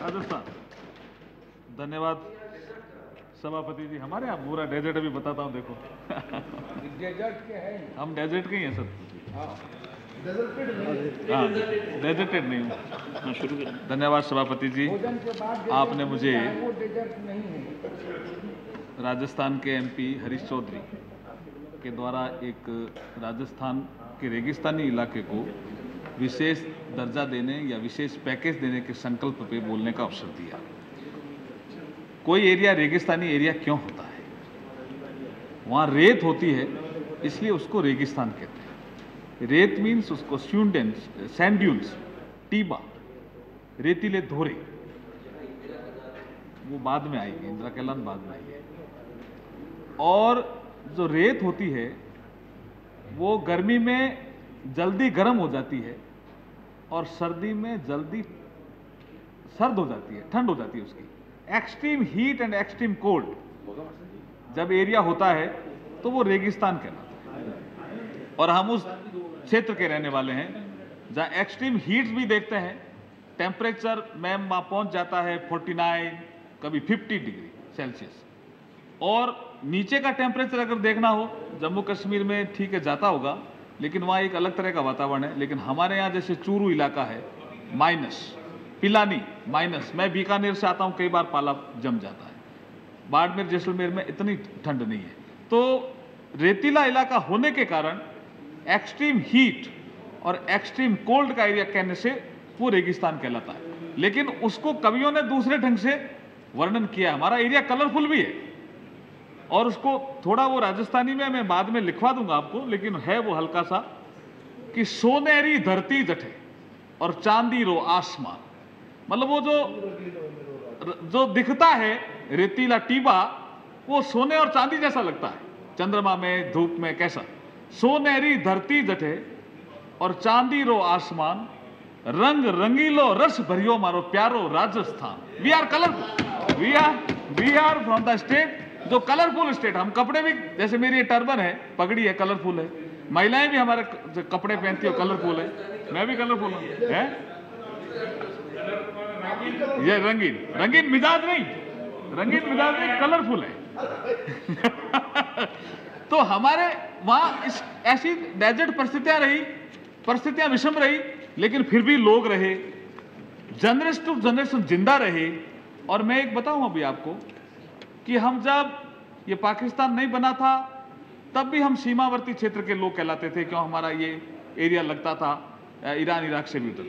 राजस्थान। धन्यवाद सभापति जी। हमारे यहाँ पूरा डेजर्ट अभी बताता हूँ, देखो डेजर्ट के हैं, हम डेजर्ट के ही हैं सर। हाँ, डेजर्टेड नहीं हूँ। शुरू करें। धन्यवाद सभापति जी, भोजन के बाद आपने मुझे वो डेजर्ट नहीं है। राजस्थान के एमपी हरीश चौधरी के द्वारा एक राजस्थान के रेगिस्तानी इलाके को विशेष दर्जा देने या विशेष पैकेज देने के संकल्प पे बोलने का अवसर दिया। कोई एरिया रेगिस्तानी एरिया क्यों होता है? वहाँ रेत होती है, इसलिए उसको रेगिस्तान कहते हैं। रेत मीन्स उसको सैंड ड्यून्स, टीबा, रेतीले धोरे, वो बाद में आएगी, इंदिरा कैलान बाद में आई है। और जो रेत होती है वो गर्मी में जल्दी गर्म हो जाती है और सर्दी में जल्दी सर्द हो जाती है, ठंड हो जाती है उसकी। Extreme heat and extreme cold जब एरिया होता है तो वो रेगिस्तान कहलाता है। और हम उस क्षेत्र के रहने वाले हैं जहां एक्सट्रीम हीट भी देखते हैं, टेम्परेचर मैम वहां पहुंच जाता है 49, कभी 50 डिग्री सेल्सियस। और नीचे का टेम्परेचर अगर देखना हो, जम्मू कश्मीर में ठीक है जाता होगा, लेकिन वहाँ एक अलग तरह का वातावरण है। लेकिन हमारे यहाँ जैसे चूरू इलाका है माइनस, पिलानी माइनस, मैं बीकानेर से आता हूँ, कई बार पाला जम जाता है। बाड़मेर जैसलमेर में इतनी ठंड नहीं है। तो रेतीला इलाका होने के कारण एक्सट्रीम हीट और एक्सट्रीम कोल्ड का एरिया कहने से वो रेगिस्तान कहलाता है। लेकिन उसको कवियों ने दूसरे ढंग से वर्णन किया। हमारा एरिया कलरफुल भी है और उसको थोड़ा वो राजस्थानी में मैं बाद में लिखवा दूंगा आपको, लेकिन है वो हल्का सा कि सोनेरी धरती जठे और चांदी रो आसमान। मतलब वो जो दिखता है रेतीला टीबा, वो सोने और चांदी जैसा लगता है, चंद्रमा में धूप में कैसा। सोनेरी धरती जठे और चांदी रो आसमान, रंग रंगीलो रस भरियो मारो प्यारो Rajasthan. We are colourful, we are from the state जो कलरफुल स्टेट। हम कपड़े भी, जैसे मेरी ये टर्बन है, पगड़ी है, कलरफुल है। महिलाएं भी हमारे कपड़े पहनती है, कलरफुल है। मैं भी कलरफुल हूं, है ये रंगीन मिजाज नहीं, कलरफुल है। तो हमारे वहां ऐसी डेजर्ट परिस्थितियां विषम रही, लेकिन फिर भी लोग रहे, जनरेशन टू जनरेशन जिंदा रहे। और मैं एक बताऊं अभी आपको कि हम जब ये पाकिस्तान नहीं बना था तब भी हम सीमावर्ती क्षेत्र के लोग कहलाते थे, क्यों हमारा ये एरिया लगता था ईरान इराक से भी उधर।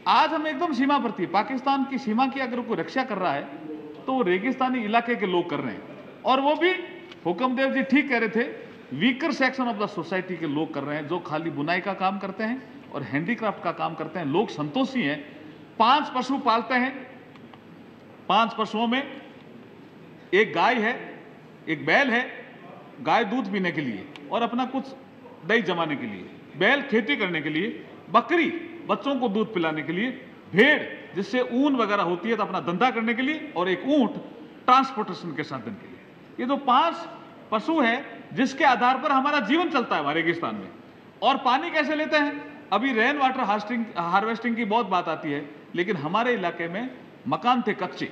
आज हम एकदम सीमावर्ती, पाकिस्तान की सीमा की अगर कोई रक्षा कर रहा है तो वो रेगिस्तानी इलाके के लोग कर रहे हैं। और वो भी हुक्मदेव जी ठीक कह रहे थे, weaker section of the society के लोग कर रहे हैं, जो खाली बुनाई का काम करते हैं और हैंडीक्राफ्ट का काम करते हैं। लोग संतोषी हैं। 5 पशु पालते हैं, 5 पशुओं में एक गाय है, एक बैल है, गाय दूध पीने के लिए और अपना कुछ दही जमाने के लिए, बैल खेती करने के लिए, बकरी बच्चों को दूध पिलाने के लिए, भेड़ जिससे ऊन वगैरह होती है तो अपना धंधा करने के लिए, और एक ऊंट ट्रांसपोर्टेशन के साधन के लिए। ये जो 5 पशु है जिसके आधार पर हमारा जीवन चलता है हमारे रेगिस्तान में। और पानी कैसे लेते हैं? अभी रेन वाटर हार्वेस्टिंग की बहुत बात आती है, लेकिन हमारे इलाके में मकान थे कच्चे,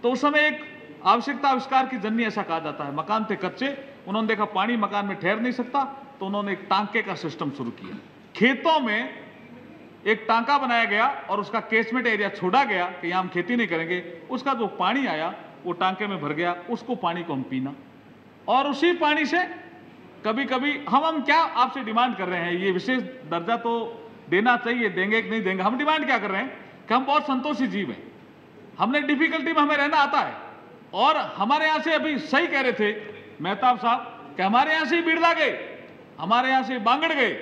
तो उस समय एक आवश्यकता आविष्कार की जननी ऐसा कहा जाता है। मकान थे कच्चे, उन्होंने देखा पानी मकान में ठहर नहीं सकता, तो उन्होंने एक टांके का सिस्टम शुरू किया। खेतों में एक टांका बनाया गया और उसका केसमेंट एरिया छोड़ा गया कि यहां हम खेती नहीं करेंगे। उसका जो पानी आया वो टांके में भर गया, उसको पानी को हम पीना, और उसी पानी से कभी कभी हम क्या आपसे डिमांड कर रहे हैं, ये विशेष दर्जा तो देना चाहिए, देंगे कि नहीं देंगे। हम डिमांड क्या कर रहे हैं कि हम बहुत संतोषी जीव हैं, हमने डिफिकल्टी में हमें रहना आता है। और हमारे यहां से अभी सही कह रहे थे मेहताब साहब कि हमारे यहां से बिरला गए, हमारे यहां से बांगड़ गए,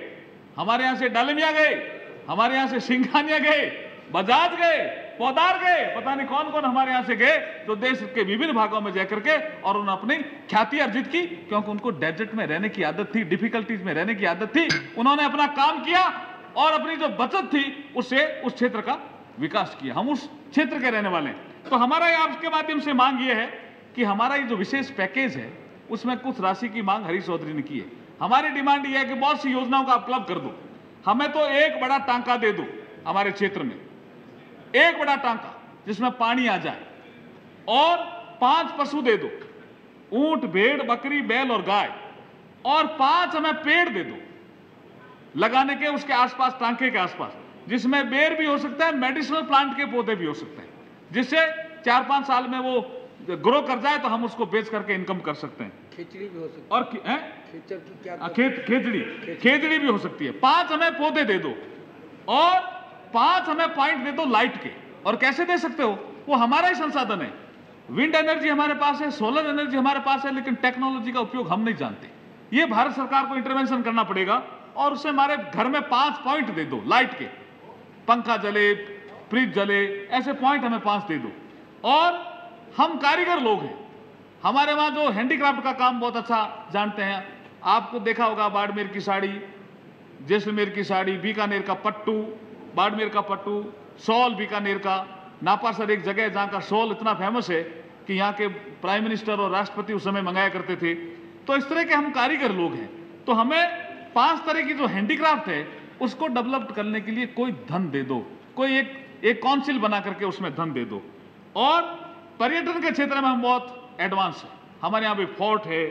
हमारे यहां से डालमिया गए, हमारे यहां से सिंघानिया गए, बजाज गए, पौधार गए, पता नहीं कौन कौन हमारे यहां से गए, तो देश के विभिन्न भागों में जाकर के और उन्होंने अपनी ख्याति अर्जित की, क्योंकि उनको डेजर्ट में रहने की आदत थी, डिफिकल्टीज में रहने की आदत थी। उन्होंने अपना काम किया और अपनी जो बचत थी उससे उस क्षेत्र का विकास किया। हम उस क्षेत्र के रहने वाले हैं। तो हमारा आपके माध्यम से मांग ये है कि हमारा ये जो विशेष पैकेज है उसमें कुछ राशि की मांग हरीश चौधरी ने की है। हमारी डिमांड ये है कि बहुत सी योजनाओं का आप क्लब कर दो, हमें तो एक बड़ा टांका दे दो हमारे क्षेत्र में, एक बड़ा टांका जिसमें पानी आ जाए, और 5 पशु दे दो, ऊंट, भेड़, बकरी, बैल और गाय, और 5 हमें पेड़ दे दो लगाने के उसके आसपास, टांके के आसपास, जिसमें बेर भी हो सकता है, मेडिसिनल प्लांट के पौधे भी हो सकते हैं, जिससे 4-5 साल में वो ग्रो कर जाए तो हम उसको बेच करके इनकम कर सकते हैं। खिचड़ी भी हो सकती और है। खिचड़ की क्या खेजड़ी भी हो सकती है। 5 हमें पौधे दे दो और 5 हमें पॉइंट दे दो लाइट के। और कैसे दे सकते हो? वो हमारा ही संसाधन है। विंड एनर्जी हमारे पास है, सोलर एनर्जी हमारे पास है, लेकिन टेक्नोलॉजी का उपयोग हम नहीं जानते। ये भारत सरकार को इंटरवेंशन करना पड़ेगा और उससे हमारे घर में 5 पॉइंट दे दो लाइट के, पंखा जले, फ्रिज जले, ऐसे पॉइंट हमें 5 दे दो। और हम कारीगर लोग हैं, हमारे वहां जो हैंडीक्राफ्ट का काम बहुत अच्छा जानते हैं। आपको देखा होगा बाड़मेर की साड़ी, जैसलमेर की साड़ी, बीकानेर का पट्टू, बाड़मेर का पट्टू, शॉल बीकानेर का, नापासर एक जगह है जहां का शॉल इतना फेमस है कि यहाँ के प्राइम मिनिस्टर और राष्ट्रपति उस समय मंगाया करते थे। तो इस तरह के हम कारीगर लोग हैं। तो हमें 5 तरह की जो हैंडीक्राफ्ट है उसको डेवलप करने के लिए कोई धन दे दो, कोई एक काउंसिल बना करके उसमें धन दे दो। और पर्यटन के क्षेत्र में हम बहुत एडवांस हैं। हमारे यहाँ पे फोर्ट है,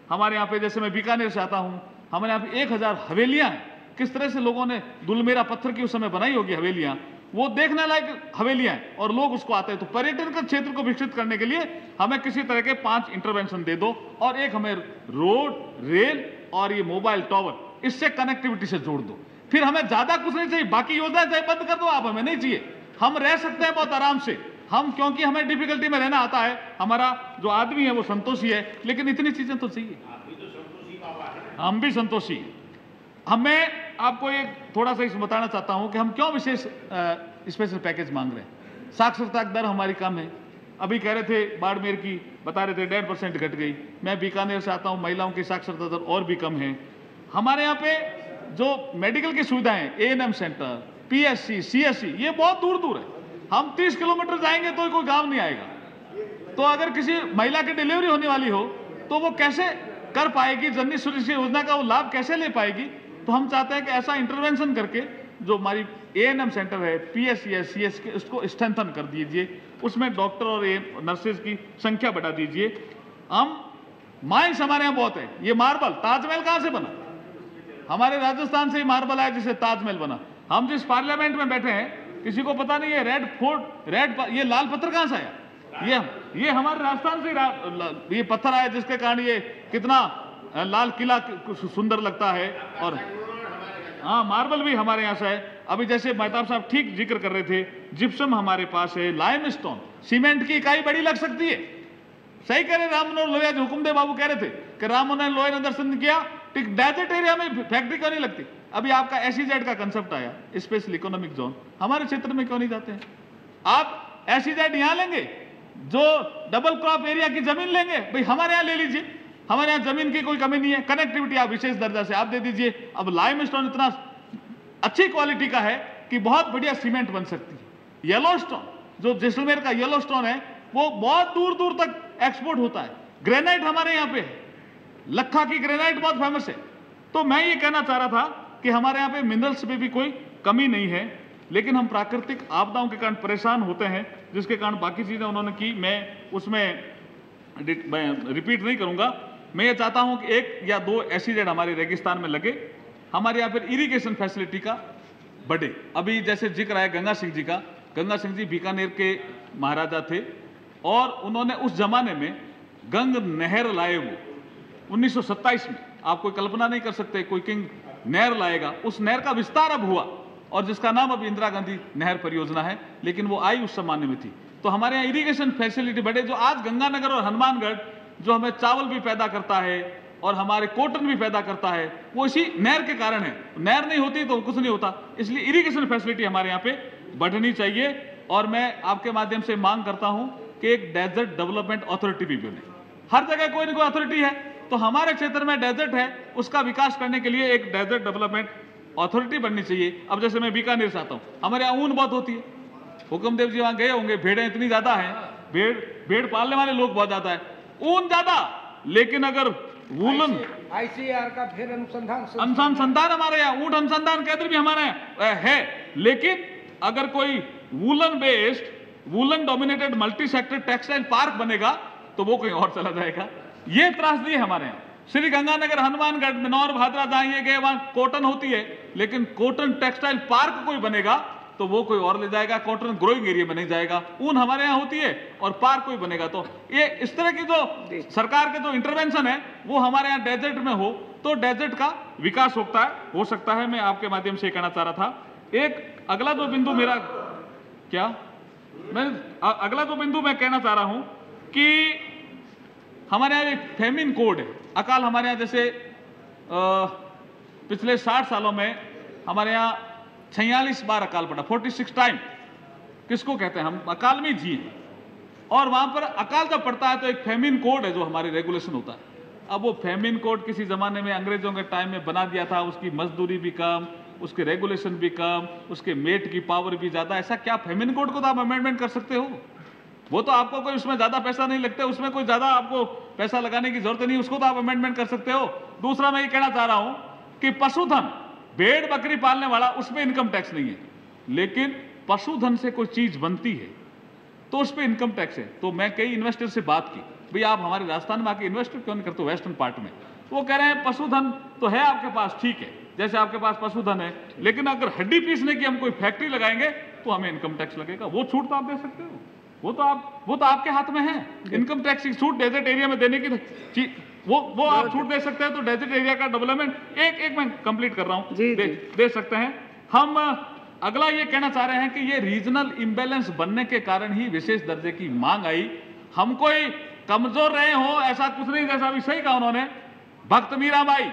हमारे यहाँ पे, जैसे मैं बीकानेर से आता हूँ, हमारे यहाँ पे 1000 हवेलियाँ हैं। किस तरह से लोगों ने दुलमेरा पत्थर की उस समय बनाई होगी हवेलियाँ, वो देखने लायक हवेलियाँ हैं और लोग उसको आते हैं। तो पर्यटन के क्षेत्र को विकसित करने के लिए हमें किसी तरह के 5 इंटरवेंशन दे दो और एक हमें रोड, रेल और ये मोबाइल टावर, इससे कनेक्टिविटी से जोड़ दो। फिर हमें ज्यादा कुछ नहीं चाहिए, बाकी योजनाएं चाहे बंद कर दो आप, हमें नहीं चाहिए। हम रह सकते हैं बहुत आराम से। हम, क्योंकि हमें डिफिकल्टी में रहना आता है, हमारा जो आदमी है वो संतोषी है, लेकिन इतनी चीजें तो चाहिए। हम भी संतोषी हैं। हमें आपको एक थोड़ा सा बताना चाहता हूं कि हम क्यों विशेष स्पेशल पैकेज मांग रहे हैं। साक्षरता दर हमारी कम है। अभी कह रहे थे बाड़मेर की, बता रहे थे 1.5% घट गई। मैं बीकानेर से आता हूं, महिलाओं की साक्षरता दर और भी कम है। हमारे यहाँ पे जो मेडिकल की सुविधाएं, ANM सेंटर, PSC, CSC, ये बहुत दूर दूर है। हम 30 किलोमीटर जाएंगे तो कोई काम नहीं आएगा। तो अगर किसी महिला की डिलीवरी होने वाली हो तो वो कैसे कर पाएगी, जननी सुरक्षा योजना का वो लाभ कैसे ले पाएगी? तो हम चाहते हैं कि ऐसा इंटरवेंशन करके जो हमारी ANM सेंटर है, PSC है, CSC, उसको स्ट्रेंथन कर दीजिए, उसमें डॉक्टर और नर्सेज की संख्या बढ़ा दीजिए। हम माइंस हमारे यहाँ बहुत है। ये मार्बल, ताजमहल कहाँ से बना? हमारे राजस्थान से ही मार्बल आया जिससे ताजमहल बना। हम जिस पार्लियामेंट में बैठे हैं किसी को पता नहीं है रेड फोर्ट, ये लाल पत्थर कहां से आया? ये हमारे राजस्थान से ये पत्थर आया जिसके कारण ये कितना लाल किला सुंदर लगता है। और हाँ, मार्बल भी हमारे यहाँ से है। अभी जैसे मेहताब साहब ठीक जिक्र कर रहे थे, जिप्सम हमारे पास है, लाइमस्टोन, सीमेंट की इकाई बड़ी लग सकती है। सही कह रहे राम मनोहर लोहिया, हुकुमदेव बाबू कह रहे थे कि राम मनोहर लोहिया ने दर्शन किया, डेजर्ट एरिया में फैक्ट्री क्यों नहीं लगती? अभी आपका SEZ का कंसेप्ट आया, स्पेशल इकोनॉमिक जोन, हमारे क्षेत्र में क्यों नहीं जाते हैं? आप SEZ यहां लेंगे, जो डबल क्रॉप एरिया की जमीन लेंगे, भाई हमारे यहाँ ले लीजिए, हमारे यहाँ जमीन की कोई कमी नहीं है। कनेक्टिविटी आप विशेष दर्जा से आप दे दीजिए। अब लाइमस्टोन इतना अच्छी क्वालिटी का है कि बहुत बढ़िया सीमेंट बन सकती है। येलो स्टोन, जो जैसलमेर का येलो स्टोन है, वो बहुत दूर दूर तक एक्सपोर्ट होता है। ग्रेनाइट हमारे यहाँ पे है, लखा की ग्रेनाइट बहुत फेमस है। तो मैं ये कहना चाह रहा था कि हमारे यहाँ पे मिनरल्स पे भी कोई कमी नहीं है, लेकिन हम प्राकृतिक आपदाओं के कारण परेशान होते हैं, जिसके कारण बाकी चीजें उन्होंने की, मैं उसमें रिपीट नहीं करूंगा। मैं ये चाहता हूं कि 1 या 2 SEZ हमारे रेगिस्तान में लगे, हमारे यहाँ पर इरिगेशन फैसिलिटी का बढ़े। अभी जैसे जिक्र आया गंगा सिंह जी का, गंगा सिंह जी बीकानेर के महाराजा थे और उन्होंने उस जमाने में गंग नहर लाए। वो 1927 में, आप कोई कल्पना नहीं कर सकते कोई किंग नहर लाएगा। उस नहर का विस्तार अब हुआ और जिसका नाम अब इंदिरा गांधी नहर परियोजना है, लेकिन वो आई उस जमाने में थी। तो हमारे यहाँ इरिगेशन फैसिलिटी बढ़े। जो आज गंगानगर और हनुमानगढ़ जो हमें चावल भी पैदा करता है और हमारे कॉटन भी पैदा करता है, वो इसी नहर के कारण है। नहर नहीं होती तो कुछ नहीं होता। इसलिए इरिगेशन फैसिलिटी हमारे यहाँ पे बढ़नी चाहिए। और मैं आपके माध्यम से मांग करता हूं कि एक डेजर्ट डेवलपमेंट अथॉरिटी भी बने। हर जगह कोई ना कोई अथॉरिटी है, तो हमारे क्षेत्र में डेजर्ट है, उसका विकास करने के लिए एक डेजर्ट डेवलपमेंट अथॉरिटी बननी चाहिए। अब जैसे मैं बीकानेर से आता हूँ, हमारे यहाँ ऊन बहुत होती है। हुकुमदेव जी वहां गए होंगे, भेड़ें इतनी ज्यादा हैं, भेड़ पालने वाले लोग बहुत ज्यादा है, ऊन ज्यादा। लेकिन अगर वूलन ICAR का फिर अनुसंधान हमारे यहाँ, ऊंट अनुसंधान केंद्र भी हमारे यहाँ है। लेकिन अगर कोई woollen based woollen dominated multi sector textile park बनेगा तो वो कहीं और चला जाएगा। ये त्रासदी है हमारे यहाँ। श्री गंगानगर, हनुमानगढ़, बिनौर, भादरा जहां ये गए वहां कॉटन होती है, लेकिन कॉटन टेक्सटाइल पार्क कोई बनेगा तो वो कोई और ले जाएगा, कॉटन ग्रोइंग एरिया में नहीं जाएगा। ऊन हमारे यहाँ होती है और पार्क कोई बनेगा। तो ये इस तरह की जो सरकार के जो इंटरवेंशन है वो हमारे यहाँ डेजर्ट में हो तो डेजर्ट का विकास हो सकता है। मैं आपके माध्यम से कहना चाह रहा था। एक अगला जो बिंदु मेरा अगला जो बिंदु मैं कहना चाह रहा हूं कि हमारे यहाँ एक फेमिन कोड है। अकाल हमारे यहाँ जैसे पिछले 60 सालों में हमारे यहाँ 46 बार अकाल पड़ा, 46 टाइम। किसको कहते हैं? हम अकाल में जी हैं। और वहां पर अकाल जब पड़ता है तो एक फेमिन कोड है जो हमारी रेगुलेशन होता है। अब वो फेमिन कोड किसी जमाने में अंग्रेजों के टाइम में बना दिया था, उसकी मजदूरी भी कम, उसके रेगुलेशन भी कम, उसके मेट की पावर भी ज्यादा। ऐसा क्या फेमिन कोड को तो आप अमेंडमेंट कर सकते हो? वो तो आपको कोई उसमें ज्यादा पैसा नहीं लगता, उसमें कोई ज्यादा आपको पैसा लगाने की जरूरत नहीं, उसको तो आप अमेंडमेंट कर सकते हो। दूसरा मैं ये कहना चाह रहा हूं कि पशुधन, भेड़ बकरी पालने वाला, उसमें इनकम टैक्स नहीं है, लेकिन पशुधन से कोई चीज बनती है तो उस पर इनकम टैक्स है। तो मैं कई इन्वेस्टर से बात की, भाई आप हमारे राजस्थान में आके इन्वेस्ट क्यों नहीं करते वेस्टर्न पार्ट में? वो कह रहे हैं पशुधन तो है आपके पास, ठीक है, जैसे आपके पास पशुधन है, लेकिन अगर हड्डी पीसने की हम कोई फैक्ट्री लगाएंगे तो हमें इनकम टैक्स लगेगा। वो छूट तो आप दे सकते हो, वो तो आपके हाथ में है। इनकम टैक्स की छूट डेजर्ट एरिया में देने की वो आप छूट दे सकते हैं। तो डेजर्ट एरिया का डेवलपमेंट एक मैं कंप्लीट कर रहा हूं, दे सकते हैं हम। अगला ये कहना चाह रहे हैं कि ये रीजनल इंबैलेंस बनने के कारण ही विशेष दर्जे की मांग आई। हम कोई कमजोर रहे हो ऐसा कुछ नहीं, जैसा अभी सही कहा उन्होंने। भक्त मीराबाई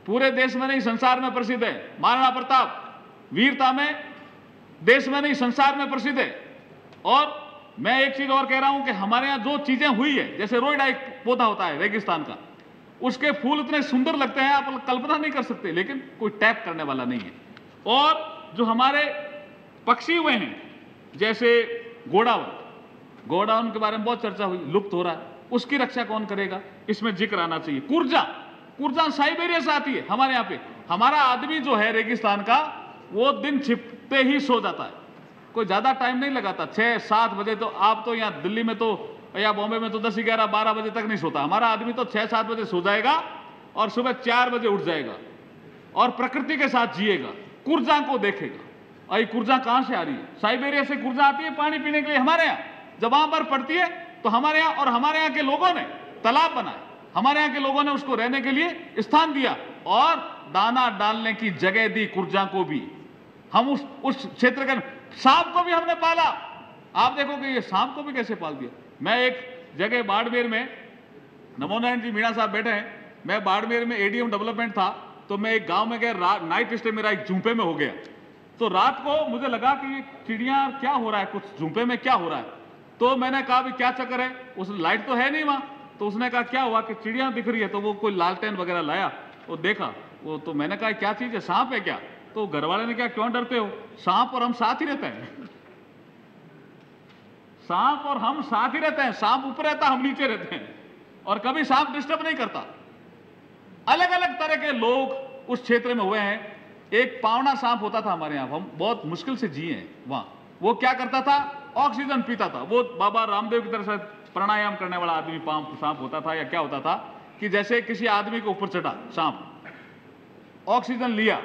पूरे देश में नहीं संसार में प्रसिद्ध है, महाराणा प्रताप वीरता में देश में नहीं संसार में प्रसिद्ध है। और मैं एक चीज और कह रहा हूं कि हमारे यहां जो चीजें हुई है, जैसे रोइडा एक पौधा होता है रेगिस्तान का, उसके फूल इतने सुंदर लगते हैं आप कल्पना नहीं कर सकते, लेकिन कोई टैप करने वाला नहीं है। और जो हमारे पक्षी हुए हैं जैसे गोडाउन के बारे में बहुत चर्चा हुई, लुप्त हो रहा है, उसकी रक्षा कौन करेगा? इसमें जिक्र आना चाहिए। कुर्जा साइबेरिया से आती है हमारे यहाँ पे। हमारा आदमी जो है रेगिस्तान का, वो दिन छिपते ही सो जाता है, कोई ज्यादा टाइम नहीं लगाता। 6-7 बजे तो आप तो यहाँ दिल्ली में तो या बॉम्बे में तो 10-11-12 बजे तक नहीं सोता। हमारा आदमी तो 6-7 बजे सो जाएगा और सुबह 4 बजे उठ जाएगा और प्रकृति के साथ जिएगा, कुर्जा को देखेगा। और ये कुर्जा कहां से आ रही है? साइबेरिया से कुर्जा आती है पानी पीने के लिए हमारे यहाँ। जब वहां पर पड़ती है तो हमारे यहाँ और हमारे यहाँ के लोगों ने तालाब बनाए, हमारे यहाँ के लोगों ने उसको रहने के लिए स्थान दिया और दाना डालने की जगह दी कुर्जा को भी। हम उस क्षेत्र के सांप को भी हमने पाला। आप देखोगे ये सांप को भी कैसे पाल दिया। मैं एक जगह बाड़मेर में, नमोनारायण जी मीणा साहब बैठे हैं, मैं बाड़मेर में एडीएम डेवलपमेंट था, तो मैं एक गांव में गया, नाइट स्टे मेरा एक झुंपे में हो गया। तो रात को मुझे लगा कि ये चिड़िया क्या हो रहा है, कुछ झुंपे में क्या हो रहा है। तो मैंने कहा भी क्या चक्कर है, उस लाइट तो है नहीं वहां। तो उसने कहा क्या हुआ कि चिड़िया दिख रही है। तो वो कोई लालटेन वगैरह लाया, वो देखा वो, तो मैंने कहा क्या चीज है, सांप है क्या? तो घर वाले ने क्या, क्यों डरते हो? सांप और हम साथ ही रहते हैं, सांप और हम साथ ही रहते हैं। सांप ऊपर रहता, हम नीचे रहते हैं, और कभी सांप डिस्टर्ब नहीं करता। अलग अलग तरह के लोग उस क्षेत्र में हुए हैं। एक पावना सांप होता था हमारे यहाँ, हम बहुत मुश्किल से जिए हैं वहां। वो क्या करता था, ऑक्सीजन पीता था। वो बाबा रामदेव की तरह से प्राणायाम करने वाला आदमी सांप होता था। या क्या होता था कि जैसे किसी आदमी के ऊपर चढ़ा सांप, ऑक्सीजन लिया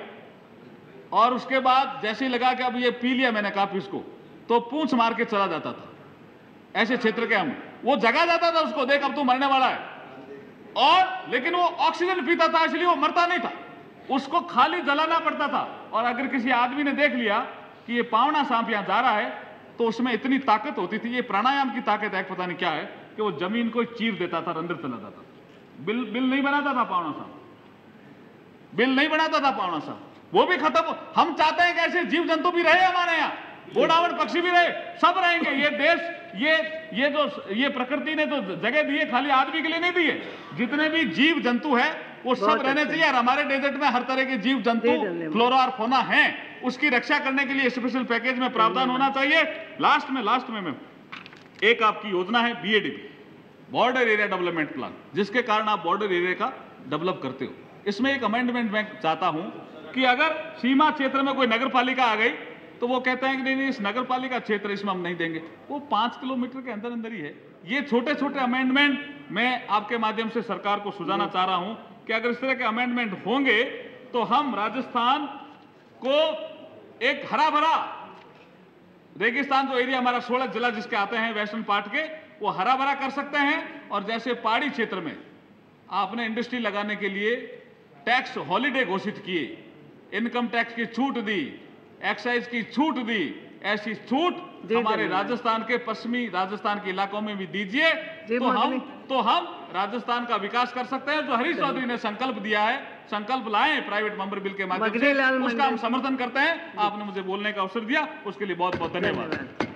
और उसके बाद जैसे ही लगा कि अब ये पी लिया मैंने काफी इसको, तो पूंछ मार के चला जाता था। ऐसे क्षेत्र के हम, वो जगा जाता था उसको, देख अब तू मरने वाला है। और लेकिन वो ऑक्सीजन पीता था, इसलिए वो मरता नहीं था, उसको खाली जलाना पड़ता था। और अगर किसी आदमी ने देख लिया कि ये पावना सांप यहां जा रहा है, तो उसमें इतनी ताकत होती थी, ये प्राणायाम की ताकत है पता नहीं क्या है, कि वो जमीन को चीर देता था, अंदर चला जाता था। बिल नहीं बनाता था पावना सांप, बिल नहीं बनाता था पावना सांप, वो भी खत्म। हम चाहते हैं कि ऐसे जीव जंतु भी रहे हमारे यहाँ, गोडावण पक्षी भी रहे, सब रहेंगे। ये देश, ये प्रकृति ने जो जगह दी है खाली आदमी के लिए नहीं दी है। जितने भी जीव जंतु है वो सब रहने चाहिए। और हमारे डेजर्ट में हर तरह के जीव जंतु, फ्लोरा और फौना हैं, उसकी रक्षा करने के लिए स्पेशल पैकेज में प्रावधान होना चाहिए। लास्ट में मैं एक आपकी योजना है BADP, border area development plan, जिसके कारण आप बॉर्डर एरिया का डेवलप करते हो। इसमें एक अमेंडमेंट मैं चाहता हूं कि अगर सीमा क्षेत्र में कोई नगर पालिका आ गई तो वो कहते हैं कि नहीं नहीं इस नगर पालिका क्षेत्र इसमें हम नहीं देंगे। वो 5 किलोमीटर के अंदर अंदर ही है। ये छोटे छोटे अमेंडमेंट मैं आपके माध्यम से सरकार को सुझाना चाह रहा हूं कि अगर इस तरह के अमेंडमेंट होंगे तो हम राजस्थान को एक हरा भरा रेगिस्तान जो एरिया हमारा 16 जिला जिसके आते हैं वेस्टर्न पार्ट के, वो हरा भरा कर सकते हैं। और जैसे पहाड़ी क्षेत्र में आपने इंडस्ट्री लगाने के लिए टैक्स हॉलिडे घोषित किए, इनकम टैक्स की छूट दी, एक्साइज की छूट दी, ऐसी छूट हमारे राजस्थान के पश्चिमी राजस्थान के इलाकों में भी दीजिए तो हम राजस्थान का विकास कर सकते हैं। जो हरीश चौधरी ने संकल्प दिया है, संकल्प लाए प्राइवेट मेंबर बिल के माध्यम से, उसका हम समर्थन करते हैं। आपने मुझे बोलने का अवसर दिया, उसके लिए बहुत बहुत धन्यवाद।